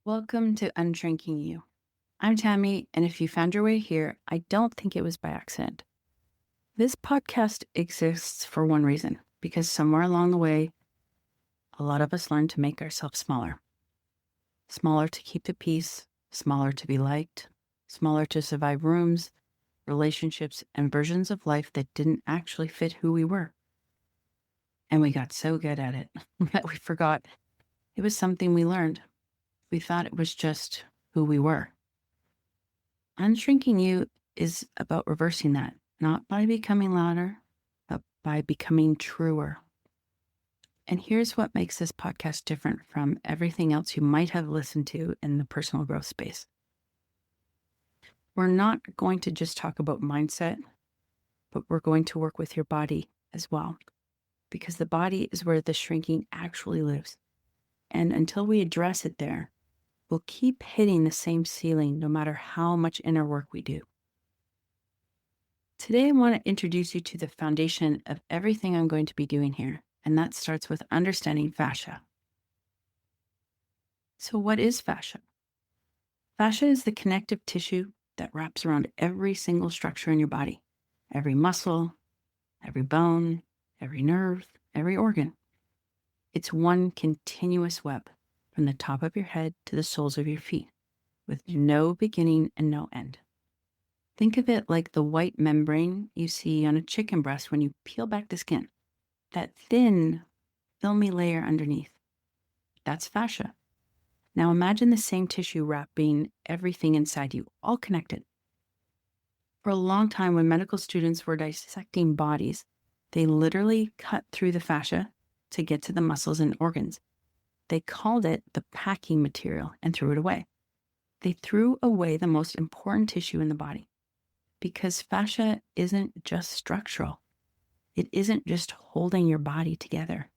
Welcome to UnShrinking U. I'm Tammy, and if you found your way here, I don't think it was by accident. This podcast exists for one reason, because somewhere along the way, a lot of us learned to make ourselves smaller. Smaller to keep the peace, smaller to be liked, smaller to survive rooms, relationships, and versions of life that didn't actually fit who we were. And we got so good at it that we forgot it was something we learned. We thought it was just who we were. UnShrinking You is about reversing that, not by becoming louder, but by becoming truer. And here's what makes this podcast different from everything else you might have listened to in the personal growth space. We're not going to just talk about mindset, but we're going to work with your body as well, because the body is where the shrinking actually lives. And until we address it there, we'll keep hitting the same ceiling no matter how much inner work we do. Today, I want to introduce you to the foundation of everything I'm going to be doing here, and that starts with understanding fascia. So what is fascia? Fascia is the connective tissue that wraps around every single structure in your body, every muscle, every bone, every nerve, every organ. It's one continuous web from the top of your head to the soles of your feet, with no beginning and no end. Think of it like the white membrane you see on a chicken breast when you peel back the skin, that thin, filmy layer underneath. That's fascia. Now imagine the same tissue wrapping everything inside you, all connected. For a long time, when medical students were dissecting bodies, they literally cut through the fascia to get to the muscles and organs. They called it the packing material and threw it away. They threw away the most important tissue in the body because fascia isn't just structural. It isn't just holding your body together.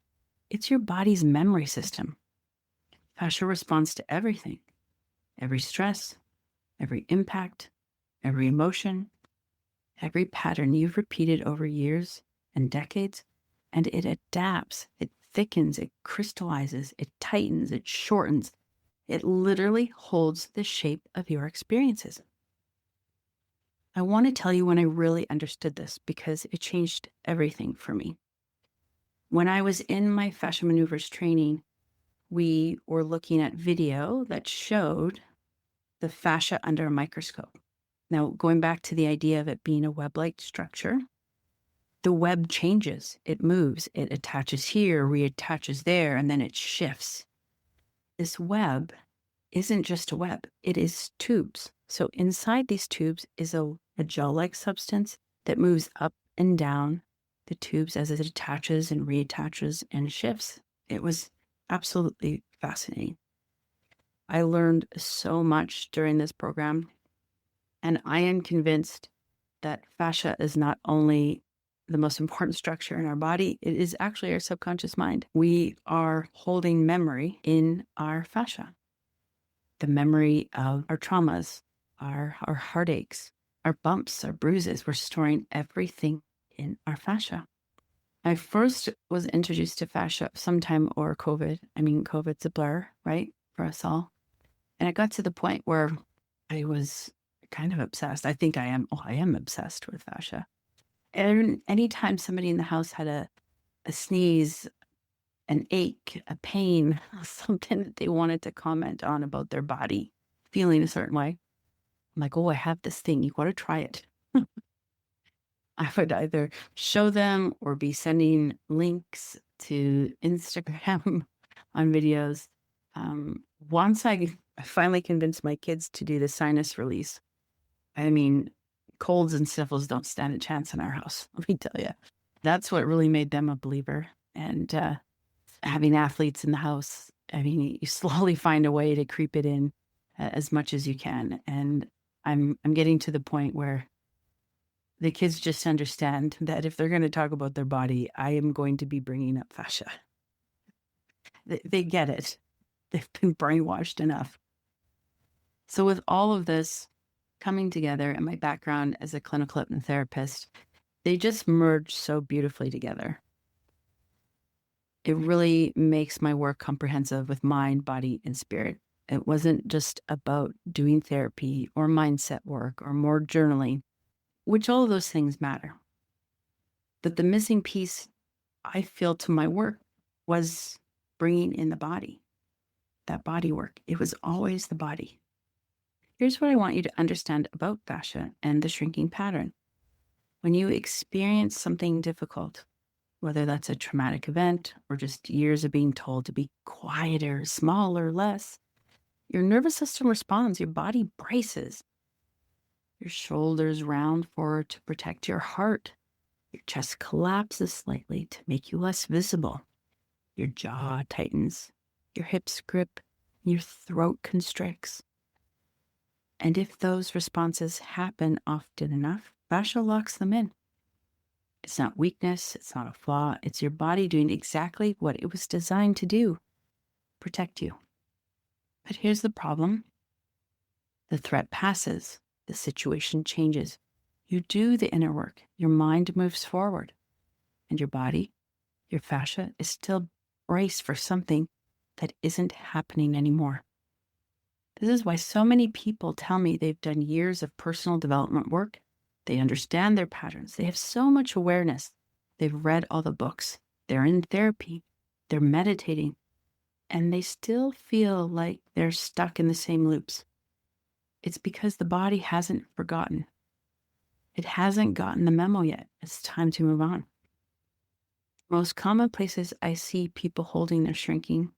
It's your body's memory system. Fascia responds to everything, every stress, every impact, every emotion, every pattern you've repeated over years and decades, and it adapts, it thickens, it crystallizes, it tightens, it shortens. It literally holds the shape of your experiences. I want to tell you when I really understood this because it changed everything for me. When I was in my fascia maneuvers training, we were looking at video that showed the fascia under a microscope. Now, going back to the idea of it being a web-like structure, the web changes, it moves, it attaches here, reattaches there, and then it shifts. This web isn't just a web, it is tubes. So inside these tubes is a gel-like substance that moves up and down the tubes as it attaches and reattaches and shifts. It was absolutely fascinating. I learned so much during this program, and I am convinced that fascia is not only the most important structure in our body, it is actually our subconscious mind. We are holding memory in our fascia. The memory of our traumas, our heartaches, our bumps, our bruises. We're storing everything in our fascia. I first was introduced to fascia sometime over COVID. I mean, COVID's a blur, right, for us all. And I got to the point where I was kind of obsessed. I think I am. Oh, I am obsessed with fascia. And anytime somebody in the house had a sneeze, an ache, a pain, something that they wanted to comment on about their body feeling a certain way, I'm like, oh, I have this thing. You got to try it. I would either show them or be sending links to Instagram on videos. Once I finally convinced my kids to do the sinus release, I mean, colds and sniffles don't stand a chance in our house, let me tell you. That's what really made them a believer. And having athletes in the house, I mean, you slowly find a way to creep it in as much as you can. And I'm getting to the point where the kids just understand that if they're going to talk about their body, I am going to be bringing up fascia. They get it. They've been brainwashed enough. So with all of this coming together and my background as a clinical hypnotherapist, they just merge so beautifully together. It really makes my work comprehensive with mind, body, and spirit. It wasn't just about doing therapy or mindset work or more journaling, which all of those things matter. But the missing piece I feel to my work was bringing in the body, that body work. It was always the body. Here's what I want you to understand about fascia and the shrinking pattern. When you experience something difficult, whether that's a traumatic event or just years of being told to be quieter, smaller, less, your nervous system responds, your body braces. Your shoulders round forward to protect your heart. Your chest collapses slightly to make you less visible. Your jaw tightens. Your hips grip. Your throat constricts. And if those responses happen often enough, fascia locks them in. It's not weakness. It's not a flaw. It's your body doing exactly what it was designed to do, protect you. But here's the problem. The threat passes. The situation changes. You do the inner work. Your mind moves forward. And your body, your fascia, is still braced for something that isn't happening anymore. This is why so many people tell me they've done years of personal development work. They understand their patterns. They have so much awareness. They've read all the books. They're in therapy. They're meditating. And they still feel like they're stuck in the same loops. It's because the body hasn't forgotten. It hasn't gotten the memo yet. It's time to move on. Most common places I see people holding their shrinking,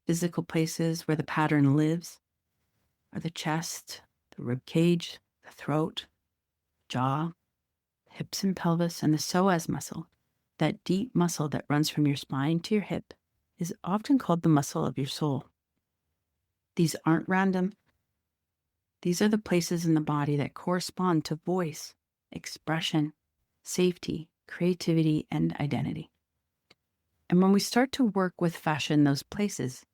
physical places where the pattern lives, are the chest, the rib cage, the throat, jaw, hips and pelvis, and the psoas muscle. That deep muscle that runs from your spine to your hip is often called the muscle of your soul. These aren't random. These are the places in the body that correspond to voice, expression, safety, creativity, and identity. And when we start to work with fascia in those places,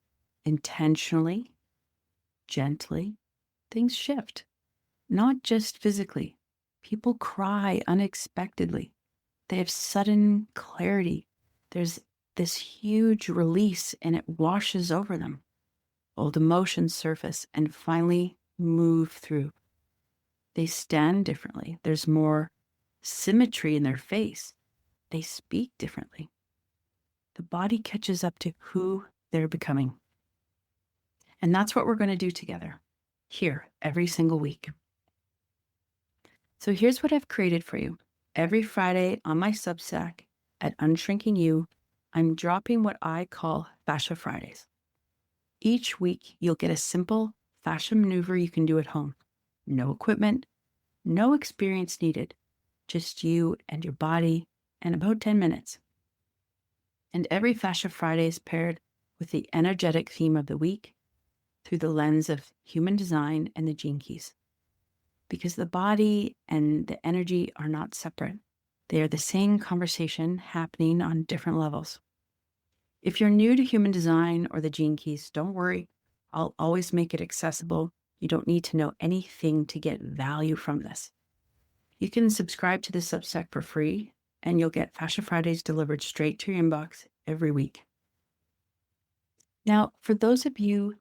intentionally, gently, things shift. Not just physically. People cry unexpectedly. They have sudden clarity. There's this huge release and it washes over them. Old emotions surface and finally move through. They stand differently. There's more symmetry in their face. They speak differently. The body catches up to who they're becoming. And that's what we're going to do together here every single week. So here's what I've created for you. Every Friday on my Substack at UnShrinking U, I'm dropping what I call Fascia Fridays. Each week, you'll get a simple fascia maneuver you can do at home. No equipment, no experience needed, just you and your body and about 10 minutes. And every Fascia Friday is paired with the energetic theme of the week through the lens of human design and the gene keys. Because the body and the energy are not separate. They are the same conversation happening on different levels. If you're new to human design or the gene keys, don't worry. I'll always make it accessible. You don't need to know anything to get value from this. You can subscribe to the Substack for free, and you'll get Fascia Fridays delivered straight to your inbox every week. Now, for those of you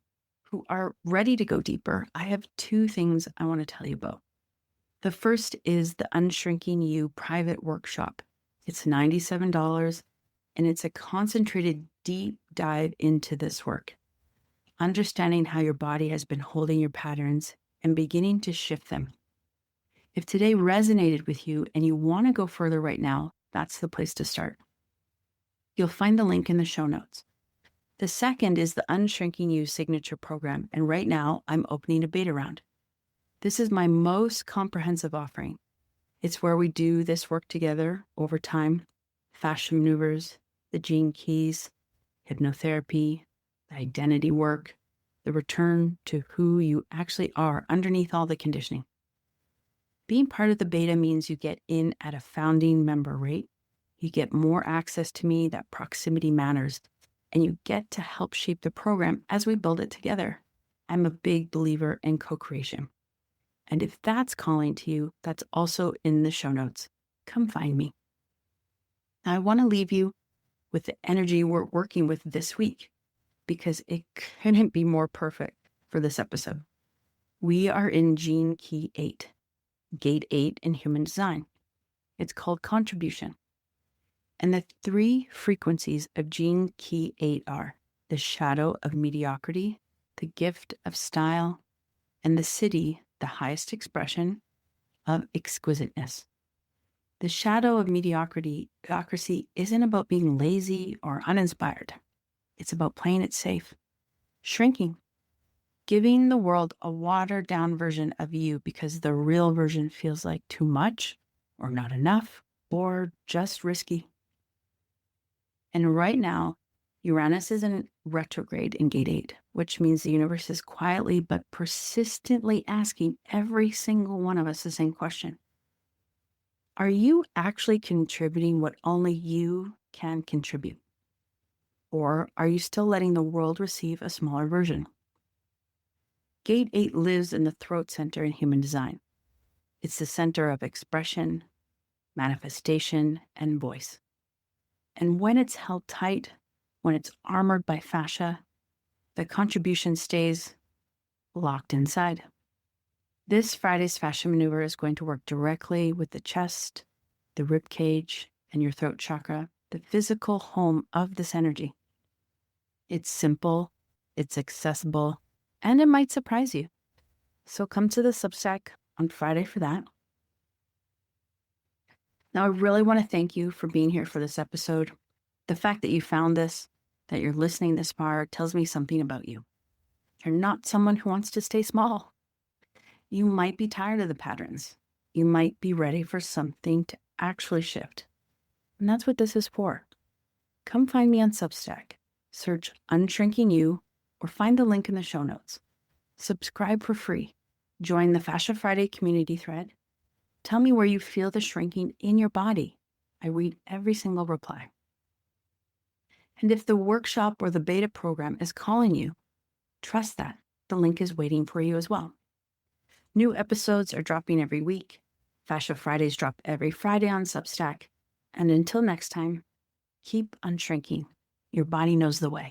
who are ready to go deeper, I have two things I want to tell you about. The first is the UnShrinking U private workshop. It's $97, and it's a concentrated deep dive into this work, understanding how your body has been holding your patterns and beginning to shift them. If today resonated with you and you want to go further right now, that's the place to start. You'll find the link in the show notes. The second is the UnShrinking U signature program, and right now I'm opening a beta round. This is my most comprehensive offering. It's where we do this work together over time, fascia maneuvers, the gene keys, hypnotherapy, the identity work, the return to who you actually are underneath all the conditioning. Being part of the beta means you get in at a founding member rate. You get more access to me, that proximity matters, and you get to help shape the program as we build it together. I'm a big believer in co-creation. And if that's calling to you, that's also in the show notes. Come find me. Now, I want to leave you with the energy we're working with this week because it couldn't be more perfect. for this episode. We are in Gene Key 8, Gate 8 in human design. It's called contribution. And the 3 frequencies of Gene Key 8 are the shadow of mediocrity, the gift of style, and the city, the highest expression of exquisiteness. The shadow of mediocrity isn't about being lazy or uninspired. It's about playing it safe, shrinking, giving the world a watered down version of you because the real version feels like too much or not enough or just risky. And right now, Uranus is in retrograde in Gate 8, which means the universe is quietly but persistently asking every single one of us the same question. Are you actually contributing what only you can contribute? Or are you still letting the world receive a smaller version? Gate 8 lives in the throat center in human design. It's the center of expression, manifestation, and voice. And when it's held tight, when it's armored by fascia, the contribution stays locked inside. This Friday's fascia maneuver is going to work directly with the chest, the rib cage, and your throat chakra, the physical home of this energy. It's simple, it's accessible, and it might surprise you. So come to the Substack on Friday for that. Now, I really want to thank you for being here for this episode. The fact that you found this, that you're listening this far, tells me something about you. You're not someone who wants to stay small. You might be tired of the patterns. You might be ready for something to actually shift. And that's what this is for. Come find me on Substack. Search UnShrinking U or find the link in the show notes. Subscribe for free. Join the Fascia Friday community thread. Tell me where you feel the shrinking in your body. I read every single reply. And if the workshop or the beta program is calling you, trust that the link is waiting for you as well. New episodes are dropping every week. Fascia Fridays drop every Friday on Substack. And until next time, keep unshrinking. Your body knows the way.